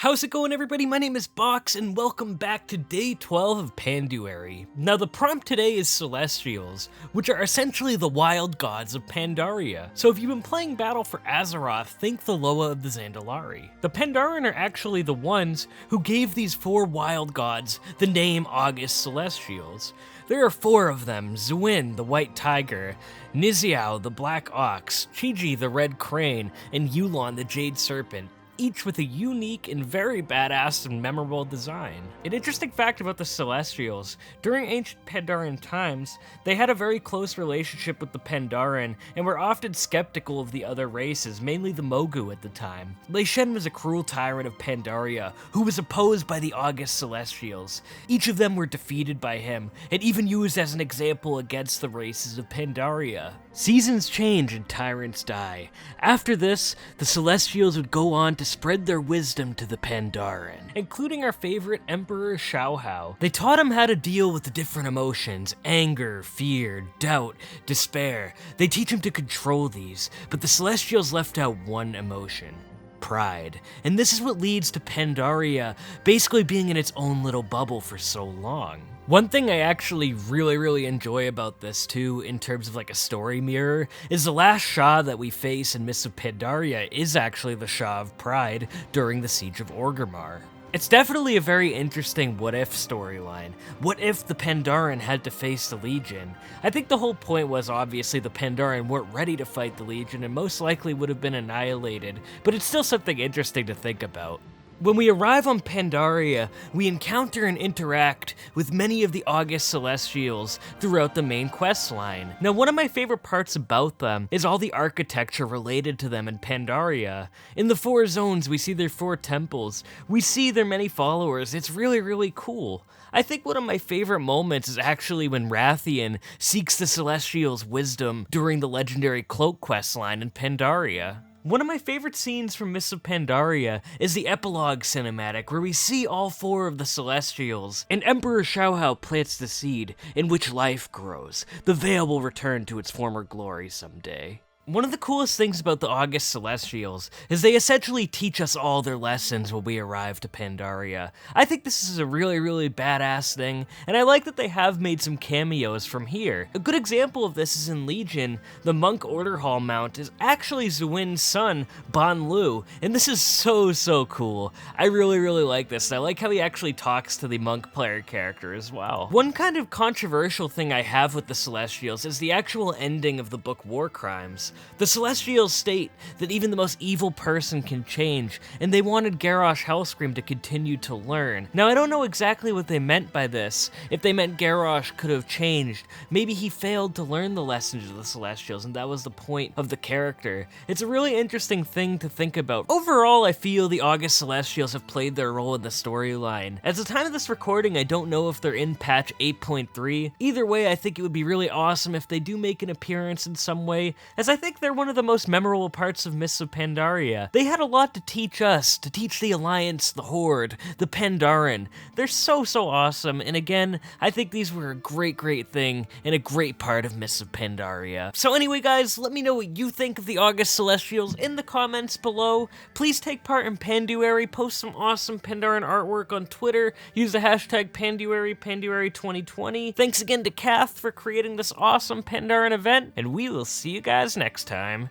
How's it going, everybody? My name is Box, and welcome back to day 12 of Panduary. Now, the prompt today is Celestials, which are essentially the wild gods of Pandaria. So if you've been playing Battle for Azeroth, think the Loa of the Zandalari. The Pandaren are actually the ones who gave these four wild gods the name August Celestials. There are four of them: Zuin, the white tiger, Niziao, the black ox, Chiji, the red crane, and Yulon, the jade serpent, each with a unique and very badass and memorable design. An interesting fact about the Celestials: during ancient Pandaren times, they had a very close relationship with the Pandaren and were often skeptical of the other races, mainly the Mogu at the time. Lei Shen was a cruel tyrant of Pandaria who was opposed by the August Celestials. Each of them were defeated by him, and even used as an example against the races of Pandaria. Seasons change and tyrants die. After this, the Celestials would go on to spread their wisdom to the Pandaren, including our favorite Emperor Xiaohao. They taught him how to deal with the different emotions: anger, fear, doubt, despair. They teach him to control these, but the Celestials left out one emotion: pride. And this is what leads to Pandaria basically being in its own little bubble for so long. One thing I actually really enjoy about this too, in terms of like a story mirror, is the last Shah that we face in Mists of Pandaria is actually the Shah of Pride during the Siege of Orgrimmar. It's definitely a very interesting what-if storyline. What if the Pandaren had to face the Legion? I think the whole point was obviously the Pandaren weren't ready to fight the Legion and most likely would have been annihilated, but it's still something interesting to think about. When we arrive on Pandaria, we encounter and interact with many of the August Celestials throughout the main quest line. Now, one of my favorite parts about them is all the architecture related to them in Pandaria. In the four zones, we see their four temples. We see their many followers. It's really cool. I think one of my favorite moments is actually when Rathian seeks the Celestials' wisdom during the legendary Cloak quest line in Pandaria. One of my favorite scenes from Mists of Pandaria is the epilogue cinematic, where we see all four of the Celestials, and Emperor Xiaohao plants the seed in which life grows. The veil will return to its former glory someday. One of the coolest things about the August Celestials is they essentially teach us all their lessons when we arrive to Pandaria. I think this is a really badass thing, and I like that they have made some cameos from here. A good example of this is in Legion. The Monk Order Hall mount is actually Zuin's son, Ban Lu, and this is so cool. I really like this, and I like how he actually talks to the Monk player character as well. One kind of controversial thing I have with the Celestials is the actual ending of the book War Crimes. The Celestials state that even the most evil person can change, and they wanted Garrosh Hellscream to continue to learn. Now, I don't know exactly what they meant by this. If they meant Garrosh could have changed, maybe he failed to learn the lessons of the Celestials, and that was the point of the character. It's a really interesting thing to think about. Overall, I feel the August Celestials have played their role in the storyline. At the time of this recording, I don't know if they're in patch 8.3. Either way, I think it would be really awesome if they do make an appearance in some way, as I think they're one of the most memorable parts of Mists of Pandaria. They had a lot to teach us, to teach the Alliance, the Horde, the Pandaren. They're so awesome, and again, I think these were a great thing and a great part of Mists of Pandaria. So anyway, guys, let me know what you think of the August Celestials in the comments below. Please take part in Panduary, post some awesome Pandaren artwork on Twitter, use the hashtag Panduary, Panduary2020. Thanks again to Kath for creating this awesome Pandaren event, and we will see you guys next time.